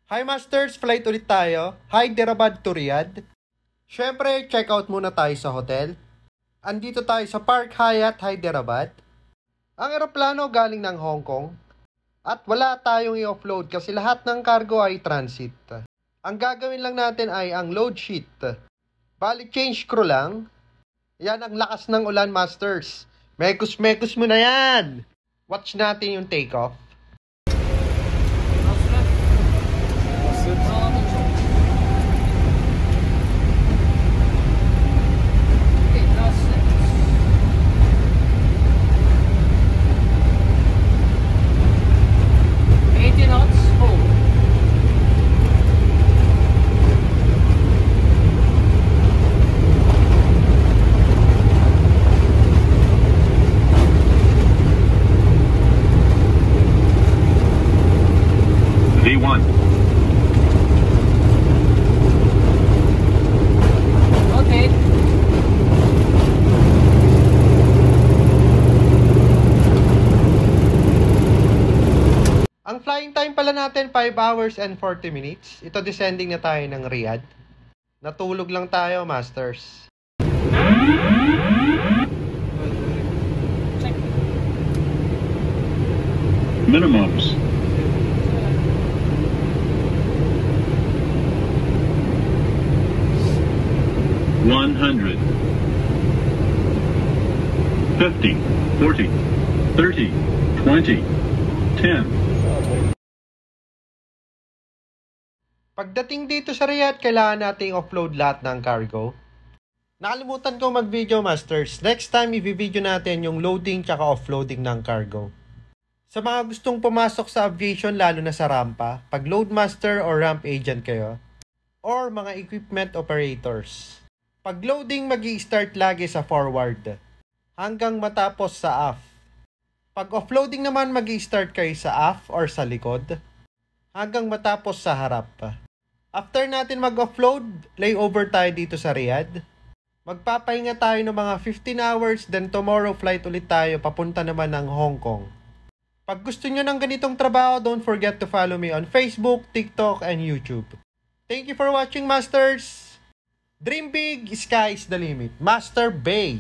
Hi Masters, flight ulit tayo. Hyderabad to Riyadh. Syempre, check out muna tayo sa hotel. Andito tayo sa Park Hyatt, Hyderabad. Ang eroplano galing ng Hong Kong. At wala tayong i-offload kasi lahat ng cargo ay transit. Ang gagawin lang natin ay ang load sheet. Bali change crew lang. Yan ang lakas ng ulan, Masters. Mekus mo na yan. Watch natin yung takeoff. V1. Okay. Ang flying time pala natin 5 hours and 40 minutes. Ito descending na tayo ng Riyadh. Natulog lang tayo, Masters. Check. Minimums. $100, $50, $40, $30, $20, $10. Pagdating dito sa Riyadh, kailangan nating offload lahat ng cargo. Nakalimutan ko mag-video, Masters. Next time, i-video natin yung loading tsaka offloading ng cargo. Sa mga gustong pumasok sa aviation, lalo na sa rampa, pag loadmaster or ramp agent kayo, or mga equipment operators. Pag loading, mag-i-start lagi sa forward hanggang matapos sa aft. Pag offloading naman, mag-i-start kayo sa aft or sa likod hanggang matapos sa harap. After natin mag-offload, layover tayo dito sa Riyadh. Magpapahinga tayo ng mga 15 hours, then tomorrow flight ulit tayo papunta naman ng Hong Kong. Pag gusto nyo ng ganitong trabaho, don't forget to follow me on Facebook, TikTok, and YouTube. Thank you for watching, Masters! Dream big, sky is the limit. Master Bay!